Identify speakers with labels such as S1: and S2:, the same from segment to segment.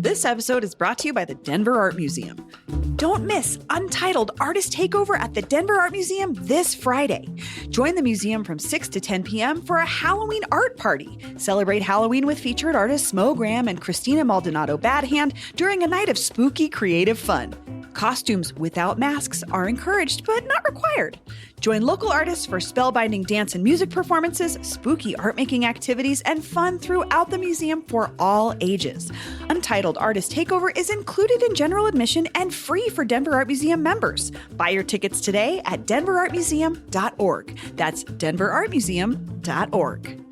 S1: This episode is brought to you by the Denver Art Museum. Don't miss Untitled Artist Takeover at the Denver Art Museum this Friday. Join the museum from 6 to 10 p.m. for a Halloween art party. Celebrate Halloween with featured artists Mo Graham and Christina Maldonado Badhand during a night of spooky creative fun. Costumes without masks are encouraged but not required. Join local artists for spellbinding dance and music performances, spooky art-making activities, and fun throughout the museum for all ages. Untitled Artist Takeover is included in general admission and free for Denver Art Museum members. Buy your tickets today at denverartmuseum.org. That's denverartmuseum.org.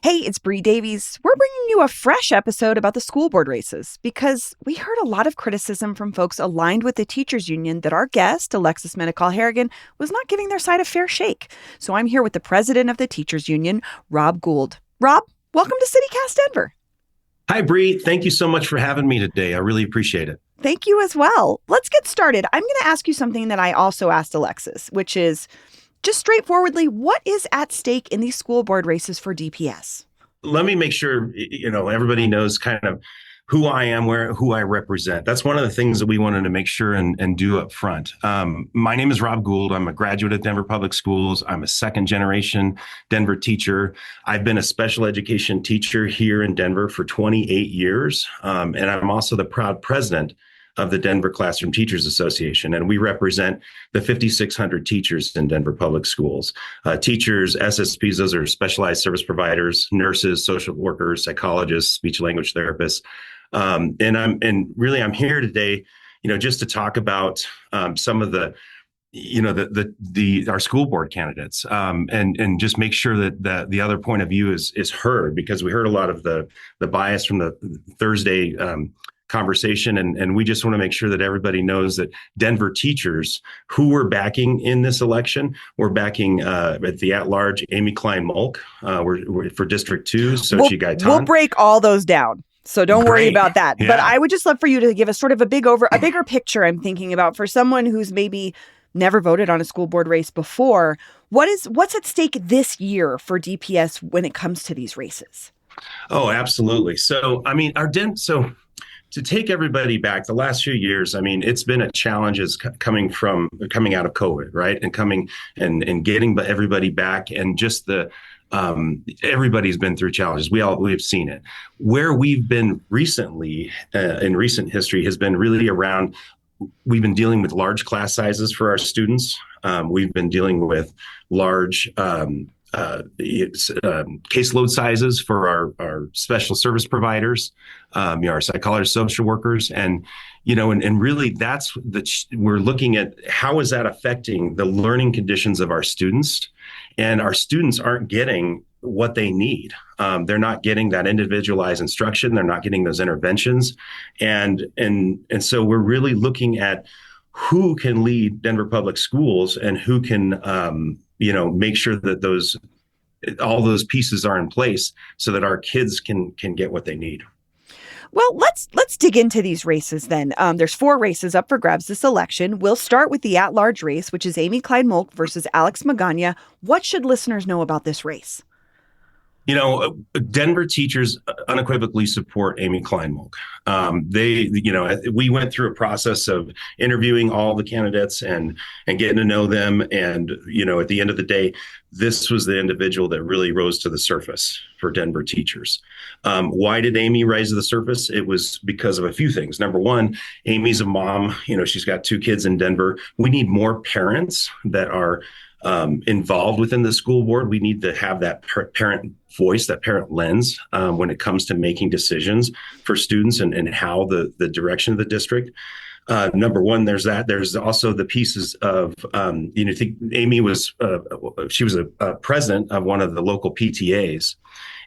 S1: Hey, it's Bree Davies. We're bringing you a fresh episode about the school board races because we heard a lot of criticism from folks aligned with the teachers union that our guest, Alexis Menacall-Harrigan, was not giving their side a fair shake. So I'm here with the president of the teachers union, Rob Gould. Rob, welcome to CityCast Denver.
S2: Hi, Bree. Thank you so much for having me today. I really appreciate it.
S1: Thank you as well. Let's get started. I'm going to ask you something that I also asked Alexis, which is just straightforwardly, what is at stake in these school board races for DPS?
S2: Let me make sure, everybody knows kind of who I am, who I represent. That's one of the things that we wanted to make sure and do up front. My name is Rob Gould. I'm a graduate of Denver Public Schools. I'm a second generation Denver teacher. I've been a special education teacher here in Denver for 28 years. And I'm also the proud president of the Denver Classroom Teachers Association. And we represent the 5,600 teachers in Denver Public Schools. Teachers, SSPs, those are specialized service providers, nurses, social workers, psychologists, speech language therapists. And I'm here today, just to talk about some of the our school board candidates, and just make sure that the other point of view is heard, because we heard a lot of the bias from the Thursday conversation. And we just want to make sure that everybody knows that Denver teachers who we're backing in this election, we're backing at the at-large Amy Klein-Molk. We're for District 2, Sochi Gaitan.
S1: We'll break all those down. So don't worry about that.
S2: Yeah.
S1: But I would just love for you to give us sort of a bigger picture I'm thinking about for someone who's maybe never voted on a school board race before. What's at stake this year for DPS when it comes to these races?
S2: Oh, absolutely. So, to take everybody back the last few years, it's been a challenge coming out of COVID, right? And coming and getting everybody back, and just everybody's been through challenges. We've seen it. Where we've been recently in recent history has been really around, we've been dealing with large class sizes for our students. We've been dealing with large caseload sizes for our special service providers, our psychologists, social workers, and really that's we're looking at how is that affecting the learning conditions of our students, and our students aren't getting what they need. They're not getting that individualized instruction. They're not getting those interventions, and so we're really looking at who can lead Denver Public Schools and who can make sure that all those pieces are in place so that our kids can get what they need.
S1: Well, let's dig into these races then. There's 4 races up for grabs this election. We'll start with the at-large race, which is Amy Klein-Molk versus Alex Magana. What should listeners know about this race?
S2: Denver teachers unequivocally support Amy Klein-Molk. We went through a process of interviewing all the candidates and getting to know them. And, at the end of the day, this was the individual that really rose to the surface for Denver teachers. Why did Amy rise to the surface? It was because of a few things. Number one, Amy's a mom. She's got 2 kids in Denver. We need more parents that are involved within the school board. We need to have that parent voice, that parent lens when it comes to making decisions for students and how the direction of the district. Number one, there's that. There's also the pieces of, I think Amy was a president of one of the local PTAs,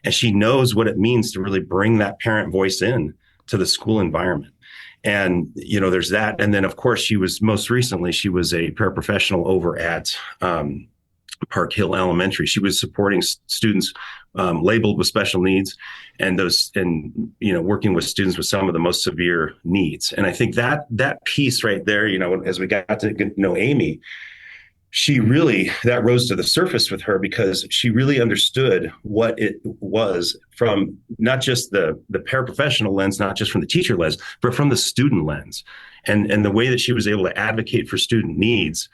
S2: and she knows what it means to really bring that parent voice in to the school environment. And, there's that. And then, of course, most recently, she was a paraprofessional over at Park Hill Elementary. She was supporting students labeled with special needs and working with students with some of the most severe needs. And I think that piece right there, as we got to know Amy, she really, that rose to the surface with her because she really understood what it was from not just the paraprofessional lens, not just from the teacher lens, but from the student lens, and the way that she was able to advocate for student needs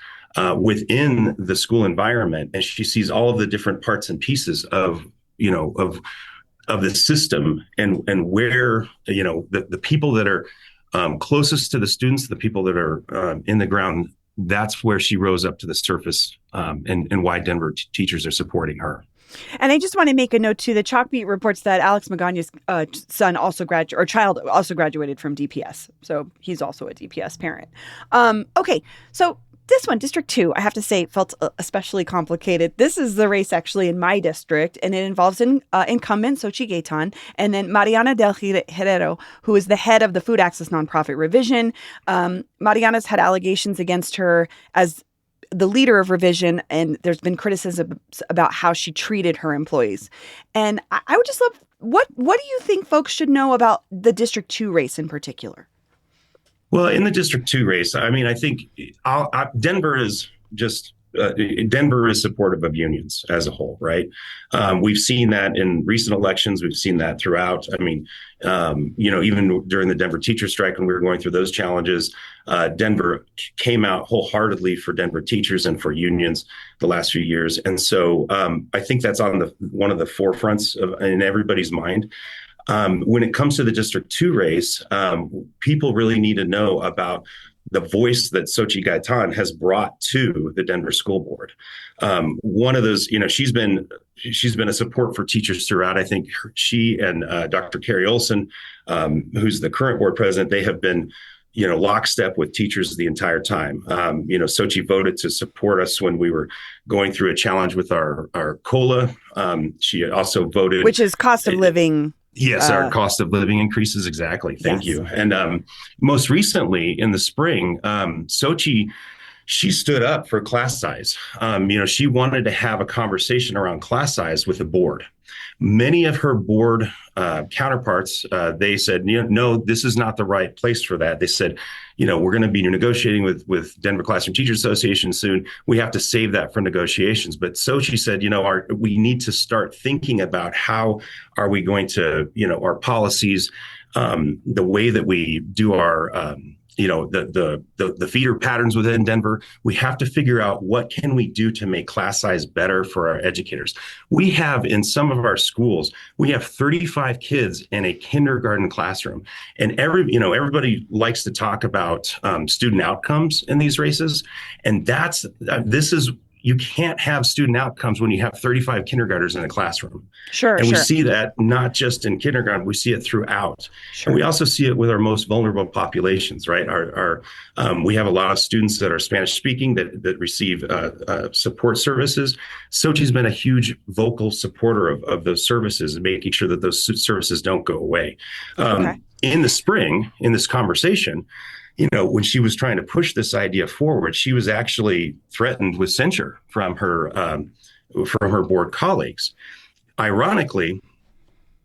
S2: within the school environment. And she sees all of the different parts and pieces of, of the system, and where, the people that are closest to the students, the people that are in the ground. That's where she rose up to the surface, and why Denver teachers are supporting her.
S1: And I just want to make a note too. The Chalkbeat reports that Alex Magana's child also graduated from DPS, so he's also a DPS parent. Okay, so this one, District 2, I have to say, felt especially complicated. This is the race actually in my district, and it involves incumbent Xochitl Gayton and then Mariana del Herrero, who is the head of the food access nonprofit Revision. Mariana's had allegations against her as the leader of Revision, and there's been criticism about how she treated her employees. And I would just love, what do you think folks should know about the District 2 race in particular?
S2: Well, in the District 2 race, I mean, I think Denver is supportive of unions as a whole, right? We've seen that in recent elections. We've seen that throughout. I mean, even during the Denver teacher strike, when we were going through those challenges, Denver came out wholeheartedly for Denver teachers and for unions the last few years. And so I think that's on one of the forefronts in everybody's mind. When it comes to the District 2 race, people really need to know about the voice that Xochitl Gayton has brought to the Denver School Board. One of those, she's been a support for teachers throughout. I think she and Dr. Carrie Olson, who's the current board president, they have been, lockstep with teachers the entire time. Xochitl voted to support us when we were going through a challenge with our COLA. She also voted,
S1: which is cost of living.
S2: Yes, our cost of living increases. Exactly. Thank you. And most recently in the spring, Xochitl, she stood up for class size. She wanted to have a conversation around class size with the board. Many of her board counterparts, they said, no, this is not the right place for that. They said, we're going to be negotiating with Denver Classroom Teachers Association soon. We have to save that for negotiations. But Xochitl said, we need to start thinking about how are we going to, our policies, the way that we do our the feeder patterns within Denver. We have to figure out what can we do to make class size better for our educators. We have in some of our schools, we have 35 kids in a kindergarten classroom, and everybody likes to talk about student outcomes in these races, and you can't have student outcomes when you have 35 kindergartners in a classroom.
S1: Sure.
S2: And we see that not just in kindergarten, we see it throughout. Sure. And we also see it with our most vulnerable populations, right? We have a lot of students that are Spanish speaking that receive support services. Xochitl's been a huge vocal supporter of those services and making sure that those services don't go away. Okay. In the spring, in this conversation, when she was trying to push this idea forward, she was actually threatened with censure from her board colleagues. Ironically,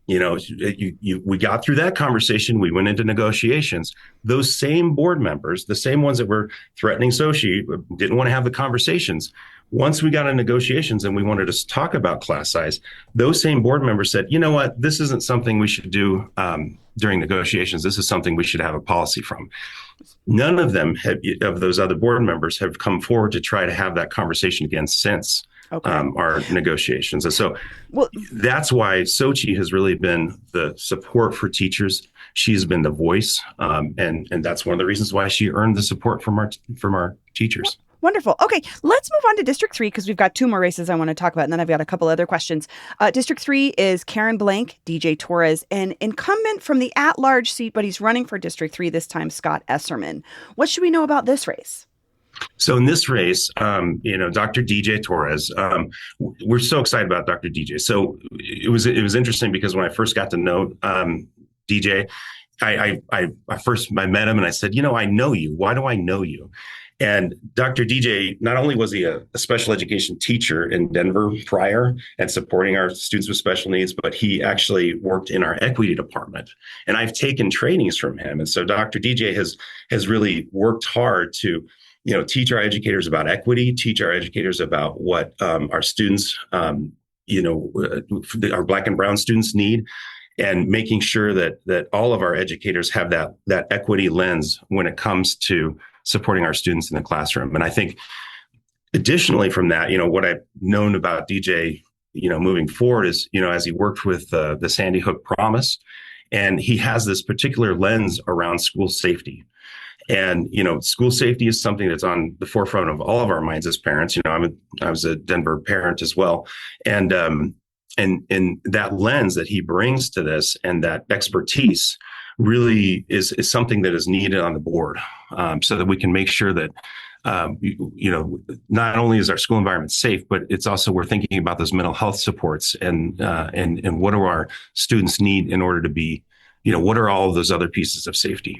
S2: we got through that conversation. We went into negotiations. Those same board members, the same ones that were threatening Xochitl, didn't want to have the conversations. Once we got into negotiations and we wanted to talk about class size, those same board members said, you know what, this isn't something we should do during negotiations. This is something we should have a policy from. None of them of those other board members have come forward to try to have that conversation again since our negotiations. And so that's why Xochitl has really been the support for teachers. She's been the voice. And that's one of the reasons why she earned the support from our teachers.
S1: Wonderful. Okay, let's move on to District 3 because we've got two more races I want to talk about, and then I've got a couple other questions. District 3 is Karen Blank, DJ Torres, an incumbent from the at-large seat, but he's running for District 3 this time, Scott Esserman. What should we know about this race?
S2: So in this race, Dr. DJ Torres, we're so excited about Dr. DJ. So it was interesting because when I first got to know DJ, I met him and I said, I know you. Why do I know you? And Dr. DJ, not only was he a special education teacher in Denver prior and supporting our students with special needs, but he actually worked in our equity department. And I've taken trainings from him. And so Dr. DJ has really worked hard to teach our educators about equity, teach our educators about what our students, our Black and brown students need, and making sure that all of our educators have that equity lens when it comes to supporting our students in the classroom. And I think additionally from that, what I've known about DJ, moving forward is, as he worked with the Sandy Hook Promise, and he has this particular lens around school safety. And, school safety is something that's on the forefront of all of our minds as parents. I was a Denver parent as well. And that lens that he brings to this and that expertise really is something that is needed on the board, so that we can make sure that, not only is our school environment safe, but it's also, we're thinking about those mental health supports and what do our students need in order to be, what are all of those other pieces of safety?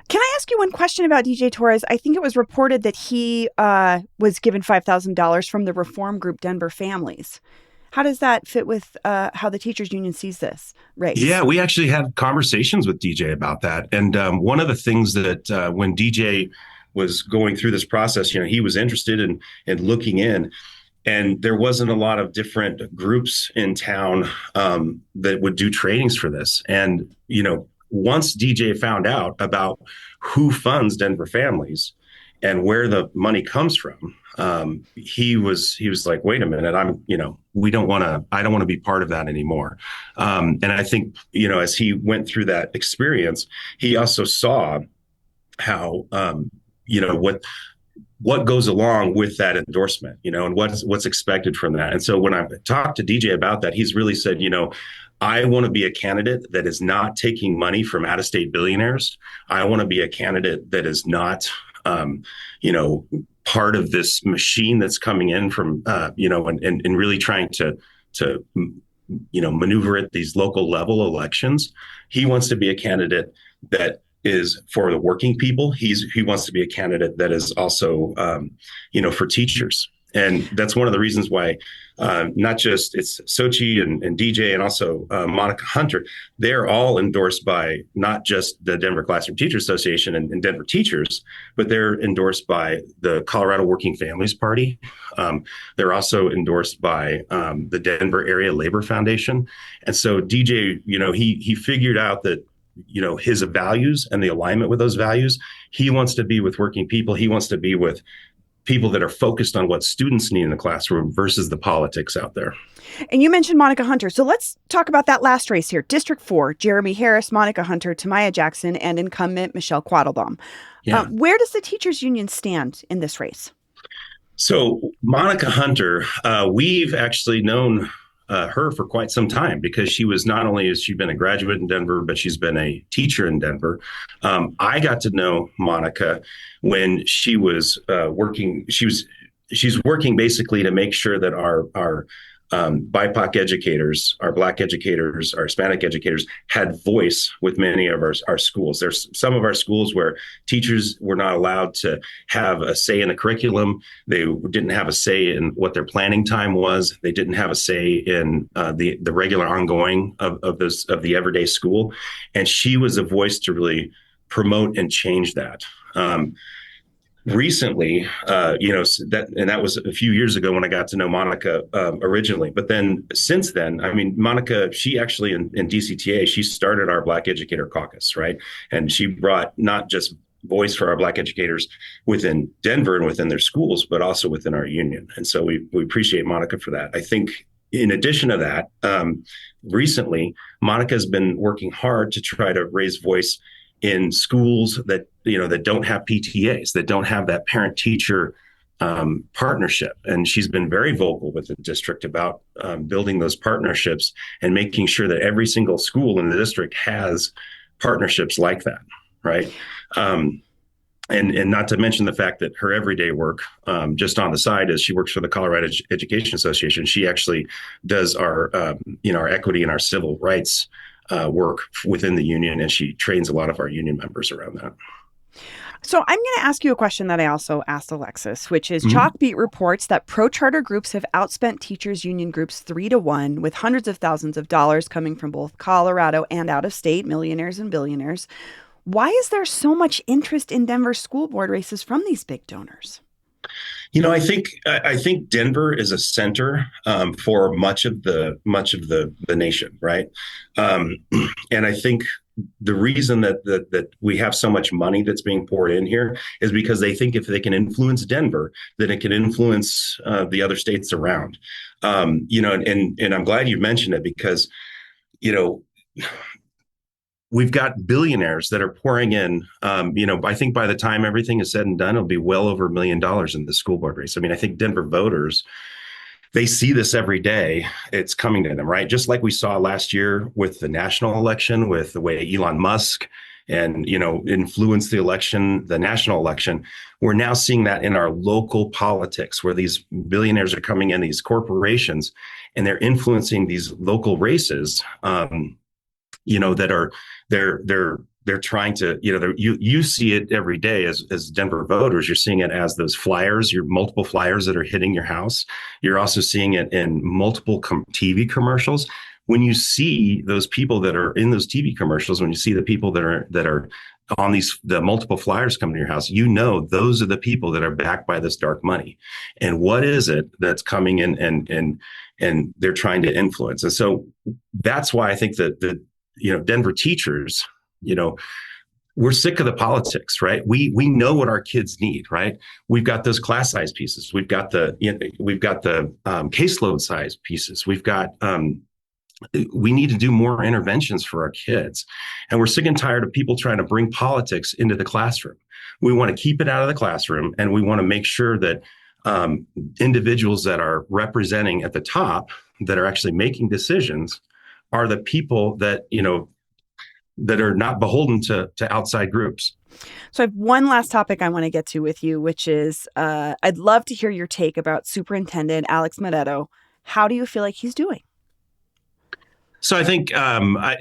S1: Can I ask you one question about DJ Torres? I think it was reported that he was given $5,000 from the reform group Denver Families. How does that fit with how the teachers union sees this race?
S2: Yeah, we actually had conversations with DJ about that. And one of the things that when DJ was going through this process, he was interested in looking in. And there wasn't a lot of different groups in town that would do trainings for this. And, once DJ found out about who funds Denver Families and where the money comes from, he was like, wait a minute, I don't want to be part of that anymore. And I think, as he went through that experience, he also saw how, what goes along with that endorsement, and what's expected from that. And so when I talked to DJ about that, he's really said, I want to be a candidate that is not taking money from out-of-state billionaires. I want to be a candidate that is not, part of this machine that's coming in from, and really trying to maneuver at these local level elections. He wants to be a candidate that is for the working people. He wants to be a candidate that is also, for teachers. And that's one of the reasons why not just it's Sochi and DJ and also Monica Hunter, they're all endorsed by not just the Denver Classroom Teachers Association and Denver teachers, but they're endorsed by the Colorado Working Families Party. They're also endorsed by the Denver Area Labor Foundation. And so DJ, he figured out that, his values and the alignment with those values, he wants to be with working people. He wants to be with people that are focused on what students need in the classroom versus the politics out there.
S1: And you mentioned Monica Hunter. So let's talk about that last race here. District 4, Jeremy Harris, Monica Hunter, Tamaya Jackson, and incumbent Michelle Quattlebaum. Yeah. Where does the teachers union stand in this race?
S2: So Monica Hunter, we've actually known her for quite some time, because she was, not only has she been a graduate in Denver, but she's been a teacher in Denver. I got to know Monica when she was working. She's working basically to make sure that our BIPOC educators, our Black educators, our Hispanic educators had voice with many of our schools. There's some of our schools where teachers were not allowed to have a say in the curriculum. They didn't have a say in what their planning time was. They didn't have a say in the regular ongoing of the everyday school. And she was a voice to really promote and change that. Recently, that was a few years ago when I got to know Monica originally. But then since then, Monica, she actually in DCTA, she started our Black Educator Caucus, right? And she brought not just voice for our Black educators within Denver and within their schools, but also within our union. And so we appreciate Monica for that. I think in addition to that, recently, Monica has been working hard to try to raise voice in schools that don't have PTAs, that don't have that parent-teacher partnership. And she's been very vocal with the district about building those partnerships and making sure that every single school in the district has partnerships like that, right? And not to mention the fact that her everyday work, just on the side, as she works for the Colorado Education Association, she actually does our equity and our civil rights work within the union, and she trains a lot of our union members around that.
S1: So I'm going to ask you a question that I also asked Alexis, which is Chalkbeat reports that pro-charter groups have outspent teachers union groups 3-1, with hundreds of thousands of dollars coming from both Colorado and out of state millionaires and billionaires. Why is there so much interest in Denver school board races from these big donors?
S2: I think Denver is a center for much of the nation, right? Um, and I think the reason that we have so much money that's being poured in here is because they think if they can influence Denver, then it can influence the other states around. And I'm glad you mentioned it because you know we've got billionaires that are pouring in. I think by the time everything is said and done, it'll be well over $1 million in the school board race. I mean, I think Denver voters, they see this every day. It's coming to them, right? Just like we saw last year with the national election, with the way Elon Musk and influenced the election, the national election. We're now seeing that in our local politics, where these billionaires are coming in, these corporations, and they're influencing these local races. That are they're trying to you see it every day as Denver voters. You're seeing it as those flyers, your multiple flyers that are hitting your house. You're also seeing it in multiple TV commercials. When you see those people that are in those TV commercials, when you see the people that are on the multiple flyers coming to your house, those are the people that are backed by this dark money. And what is it that's coming in and they're trying to influence? And so that's why I think that Denver teachers, we're sick of the politics, right? We know what our kids need, right? We've got those class size pieces. We've got the caseload size pieces. We need to do more interventions for our kids. And we're sick and tired of people trying to bring politics into the classroom. We want to keep it out of the classroom, and we want to make sure that individuals that are representing at the top, that are actually making decisions, are the people that that are not beholden to outside groups.
S1: So I have one last topic I want to get to with you, which is I'd love to hear your take about Superintendent Alex Moretto. How do you feel like he's doing?
S2: So I think I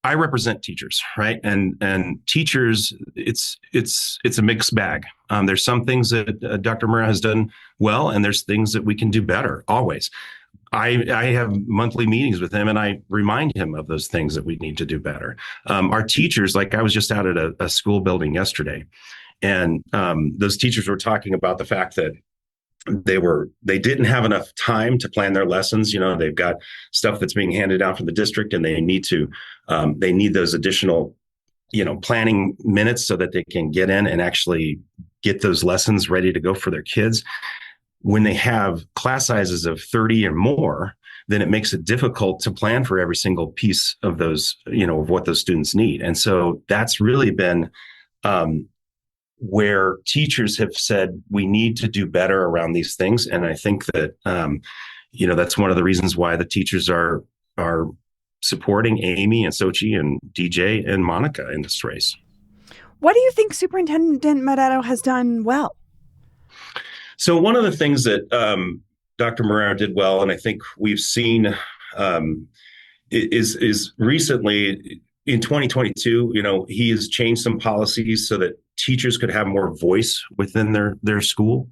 S2: represent teachers, right? And teachers, it's a mixed bag. There's some things that Dr. Moretto has done well, and there's things that we can do better always. I have monthly meetings with him, and I remind him of those things that we need to do better. Our teachers, like I was just out at a school building yesterday, and those teachers were talking about the fact that they didn't have enough time to plan their lessons. They've got stuff that's being handed out from the district, and they need those additional planning minutes so that they can get in and actually get those lessons ready to go for their kids. When they have class sizes of 30 or more, then it makes it difficult to plan for every single piece of those, of what those students need. And so that's really been where teachers have said we need to do better around these things. And I think that, that's one of the reasons why the teachers are supporting Amy and Sochi and DJ and Monica in this race.
S1: What do you think Superintendent Moretto has done well?
S2: So one of the things that Dr. Moretto did well, and I think we've seen is recently in 2022, he has changed some policies so that teachers could have more voice within their school.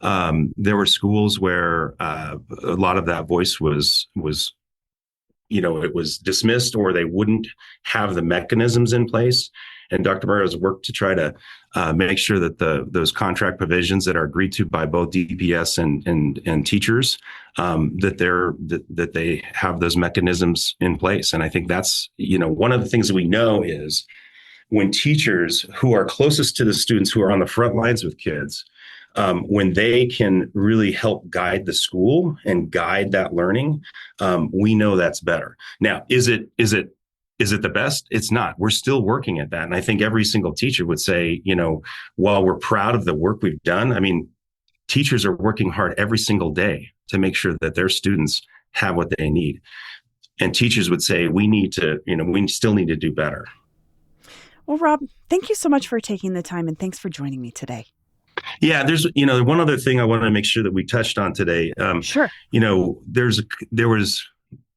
S2: There were schools where a lot of that voice was it was dismissed, or they wouldn't have the mechanisms in place. And Dr. Moretto's worked to try to make sure that those contract provisions that are agreed to by both DPS and teachers, that they have those mechanisms in place. And I think that's one of the things that we know is when teachers who are closest to the students, who are on the front lines with kids, when they can really help guide the school and guide that learning, we know that's better. Now, is it the best? It's not. We're still working at that. And I think every single teacher would say, while we're proud of the work we've done, I mean, teachers are working hard every single day to make sure that their students have what they need. And teachers would say, we still need to do better.
S1: Well, Rob, thank you so much for taking the time, and thanks for joining me today.
S2: Yeah, there's one other thing I want to make sure that we touched on today.
S1: Sure.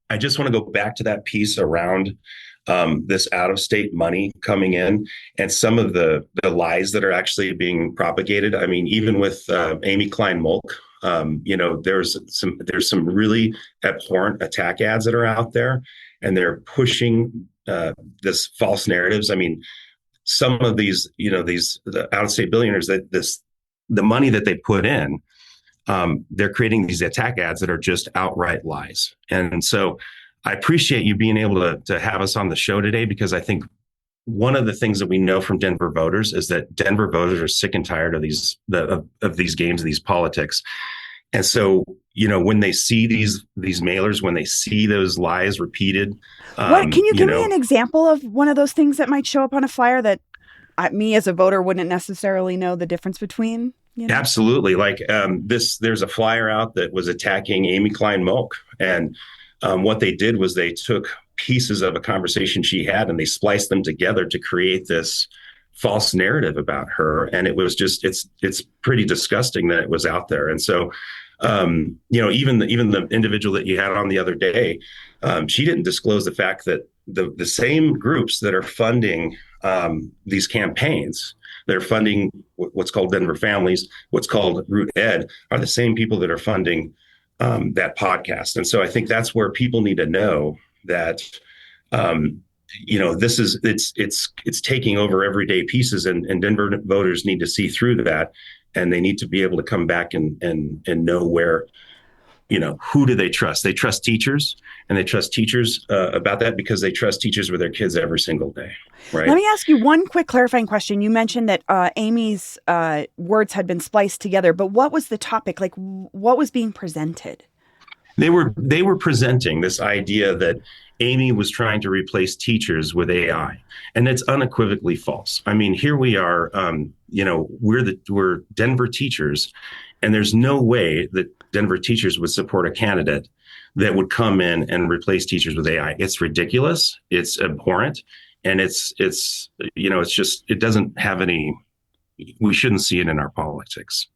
S2: I just want to go back to that piece around this out-of-state money coming in and some of the lies that are actually being propagated. I mean, even with Amy Klein Mulk, there's some really abhorrent attack ads that are out there, and they're pushing this false narratives. I mean, some of these, the out-of-state billionaires, the money that they put in, they're creating these attack ads that are just outright lies. And so I appreciate you being able to have us on the show today, because I think one of the things that we know from Denver voters is that Denver voters are sick and tired of these games, these politics. And so, when they see these mailers, when they see those lies repeated,
S1: can you give me an example of one of those things that might show up on a flyer that me as a voter wouldn't necessarily know the difference between?
S2: Absolutely. Like there's a flyer out that was attacking Amy Klein Moak. And what they did was they took pieces of a conversation she had and they spliced them together to create this false narrative about her. And it was just, it's pretty disgusting that it was out there. And so, even the individual that you had on the other day, she didn't disclose the fact that the same groups that are funding these campaigns, they're funding what's called Denver Families, what's called Root Ed, are the same people that are funding that podcast. And so I think that's where people need to know that, this is, it's taking over everyday pieces, and Denver voters need to see through that. And they need to be able to come back and know where, who do they trust? They trust teachers, and they trust teachers about that because they trust teachers with their kids every single day. Right.
S1: Let me ask you one quick clarifying question. You mentioned that Amy's words had been spliced together, but what was the topic? Like, what was being presented?
S2: They were presenting this idea that Amy was trying to replace teachers with AI, and it's unequivocally false. I mean, here we are, we're Denver teachers, and there's no way that Denver teachers would support a candidate that would come in and replace teachers with AI. It's ridiculous. It's abhorrent. And it's just, it doesn't have any, we shouldn't see it in our politics.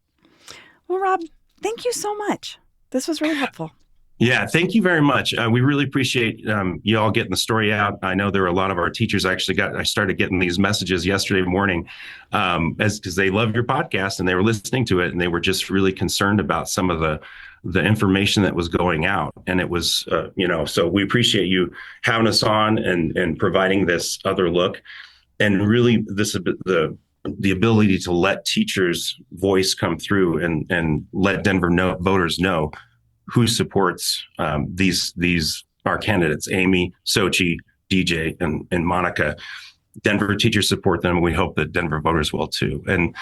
S1: Well, Rob, thank you so much. This was really helpful.
S2: Yeah, thank you very much. We really appreciate you all getting the story out. I know there were a lot of our teachers. I started getting these messages yesterday morning because they love your podcast and they were listening to it, and they were just really concerned about some of the information that was going out. And it was, so we appreciate you having us on and providing this other look, and really the ability to let teachers' voice come through and let Denver voters know who supports these our candidates, Amy, Sochi, DJ, and Monica. Denver teachers support them, and we hope that Denver voters will too. And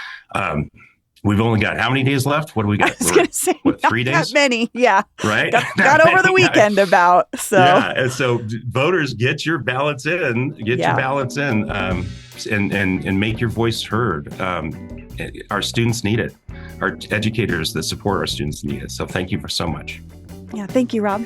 S2: we've only got how many days left? What do we got?
S1: I was going to say,
S2: 3 days?
S1: Not many, yeah.
S2: Right?
S1: Got over the weekend about, so.
S2: Yeah, and so voters, get your ballots in, and make your voice heard. Our students need it. Our educators that support our students need it. So thank you so much.
S1: Yeah, thank you, Rob.